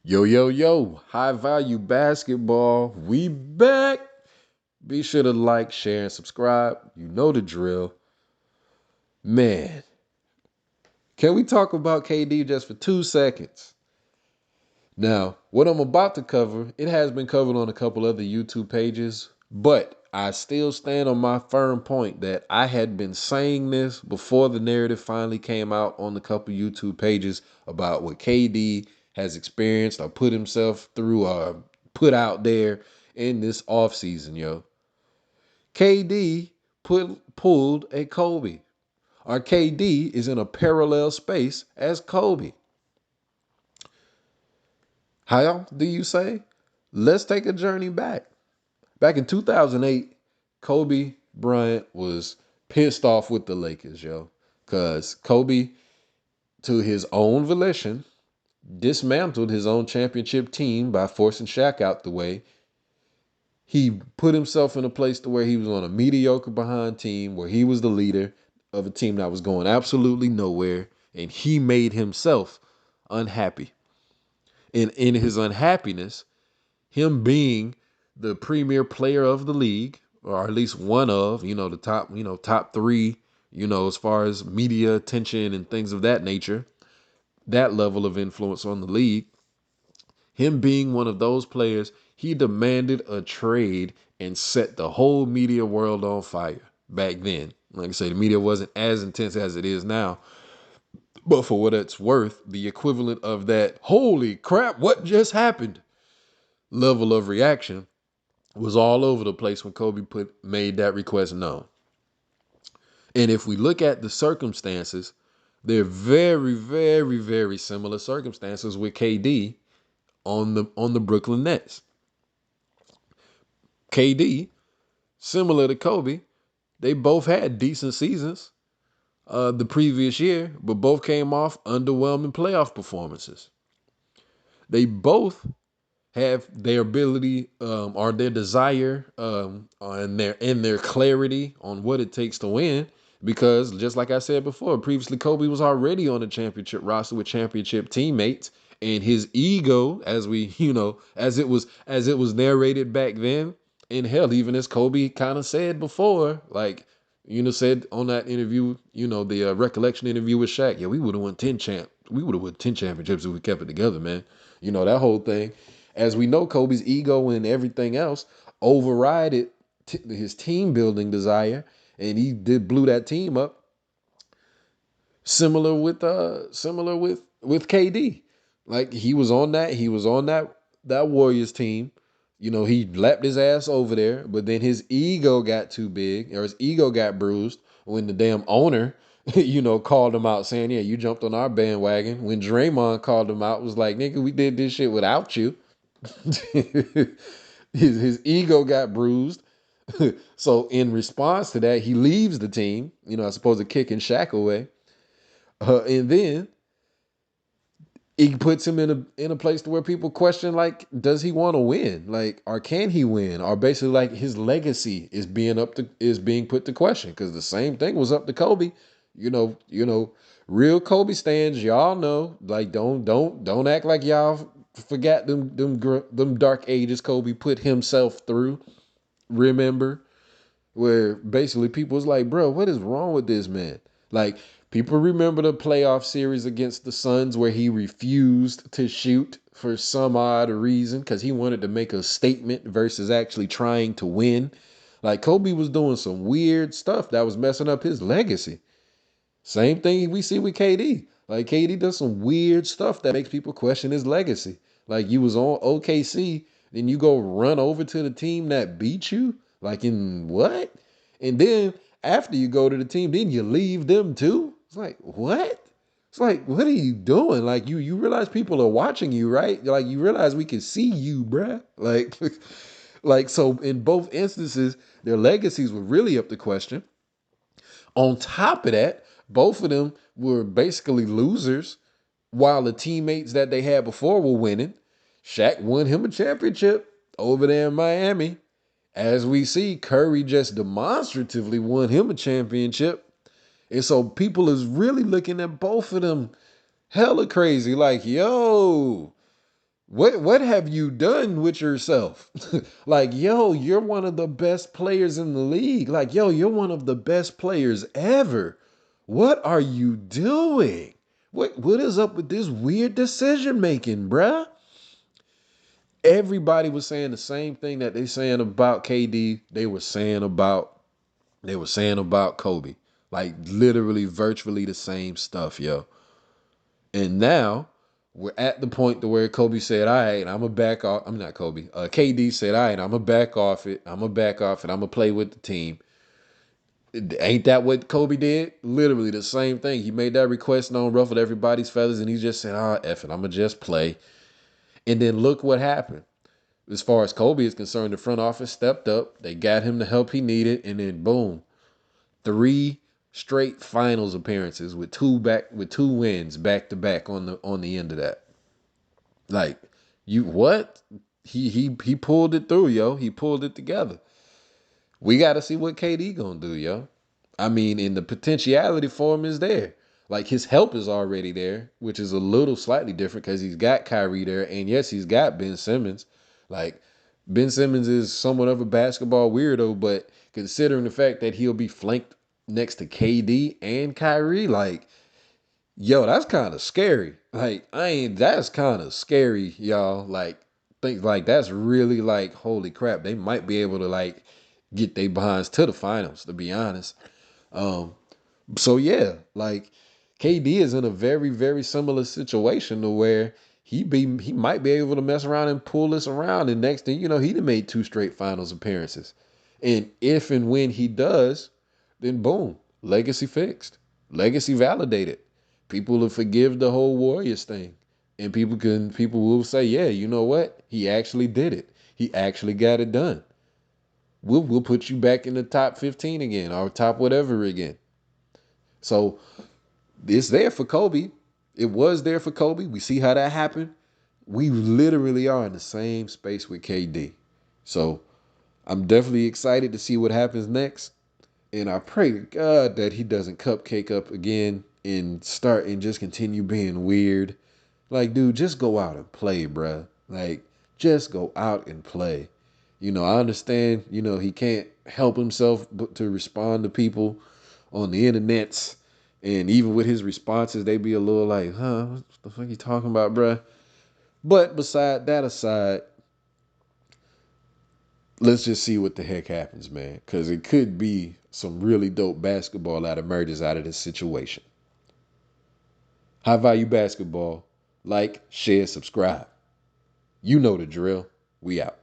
Yo, yo, yo, high value basketball. We back. Be sure to like, share, and subscribe. You know the drill. Man, can we talk about KD just for 2 seconds? Now, what I'm about to cover, it has been covered on a couple other YouTube pages, but I still stand on my firm point that I had been saying this before the narrative finally came out on a couple YouTube pages about what KD has experienced or put himself through or put out there in this offseason, yo. KD pulled a Kobe. Or KD is in a parallel space as Kobe. How do you say? Let's take a journey back. Back in 2008, Kobe Bryant was pissed off with the Lakers, yo. Because Kobe, to his own volition, dismantled his own championship team by forcing Shaq out the way. He put himself in a place to where he was on a mediocre behind team, where he was the leader of a team that was going absolutely nowhere, and he made himself unhappy. And in his unhappiness, him being the premier player of the league, or at least one of, the top, top three, as far as media attention and things of that nature, that level of influence on the league, him being one of those players, he demanded a trade and set the whole media world on fire back then. Like I say, the media wasn't as intense as it is now. But for what it's worth, the equivalent of that, holy crap, what just happened level of reaction was all over the place when Kobe made that request known. And if we look at the circumstances, they're very, very, very similar circumstances with KD on the Brooklyn Nets. KD, similar to Kobe, they both had decent seasons the previous year, but both came off underwhelming playoff performances. They both have their ability or their desire and their clarity on what it takes to win. Because just like I said before, previously Kobe was already on a championship roster with championship teammates, and his ego, as we as it was narrated back then, and hell, even as Kobe kind of said before, like said on that interview, the recollection interview with Shaq, yeah, we would have won we would have won 10 championships if we kept it together, man. That whole thing. As we know, Kobe's ego and everything else overrided his team building desire, and he did blew that team up. Similar with KD. Like he was on that Warriors team. He lapped his ass over there, but then his ego got too big, or his ego got bruised when the damn owner, called him out saying, "Yeah, you jumped on our bandwagon." When Draymond called him out, was like, "Nigga, we did this shit without you." his ego got bruised. So in response to that, he leaves the team, I suppose to kicking Shaq away. And then he puts him in a place to where people question, like, does he want to win? Like, or can he win? Or basically like his legacy is being put to question. Because the same thing was up to Kobe. Real Kobe stands, y'all know. Like, don't act like y'all forgot them dark ages Kobe put himself through. Remember? Where basically people was like, bro, what is wrong with this man? Like, people remember the playoff series against the Suns where he refused to shoot for some odd reason because he wanted to make a statement versus actually trying to win. Like, Kobe was doing some weird stuff that was messing up his legacy. Same thing we see with KD. Like, KD does some weird stuff that makes people question his legacy. Like, you was on OKC, then you go run over to the team that beat you. Like, in what? And then after you go to the team, then you leave them too. It's like, what? It's like, what are you doing? Like, you realize people are watching you, right? Like, you realize we can see you, bruh. Like, like, so in both instances, their legacies were really up to question. On top of that, both of them were basically losers while the teammates that they had before were winning. Shaq won him a championship over there in Miami. As we see, Curry just demonstratively won him a championship. And so people is really looking at both of them hella crazy. Like, yo, What have you done with yourself? Like, yo, you're one of the best players in the league. Like, yo, you're one of the best players ever. What are you doing? What is up with this weird decision making, bruh? Everybody was saying the same thing that they saying about KD. They were saying about Kobe. Like literally virtually the same stuff, yo. And now we're at the point to where Kobe said, all right, I'm gonna back off. I'm not Kobe. KD said, all right, I'm gonna back off it. I'm gonna back off it. I'm gonna play with the team. Ain't that what Kobe did? Literally the same thing. He made that request known, ruffled everybody's feathers, and he just said, F it, I'm gonna just play. And then look what happened. As far as Kobe is concerned, the front office stepped up. They got him the help he needed, and then boom, 3 straight finals appearances with two wins back to back on the end of that. Like, you what? He pulled it through, yo. He pulled it together. We got to see what KD gonna do, yo. I mean, and the potentiality for him is there. Like his help is already there, which is a little slightly different because he's got Kyrie there, and yes, he's got Ben Simmons. Like Ben Simmons is somewhat of a basketball weirdo, but considering the fact that he'll be flanked next to KD and Kyrie, like yo, that's kind of scary. Like, that's kind of scary, y'all. Like, think like that's really like, holy crap, they might be able to like get their behinds to the finals, to be honest. Um, so yeah, like KD is in a very, very similar situation to where he might be able to mess around and pull this around. And next thing you know, he done made 2 straight finals appearances. And if and when he does, then boom, legacy fixed, legacy validated. People will forgive the whole Warriors thing. And people will say, yeah, you know what? He actually did it. He actually got it done. We'll put you back in the top 15 again or top whatever again. So it's there for Kobe. It was there for Kobe. We see how that happened. We literally are in the same space with KD. So I'm definitely excited to see what happens next. And I pray to God that he doesn't cupcake up again and start and just continue being weird. Like, dude, just go out and play, bruh. Like, just go out and play. I understand, he can't help himself but to respond to people on the internets. And even with his responses, they be a little like, what the fuck you talking about, bruh? But beside that aside, let's just see what the heck happens, man. Because it could be some really dope basketball that emerges out of this situation. High value basketball. Like, share, subscribe. You know the drill. We out.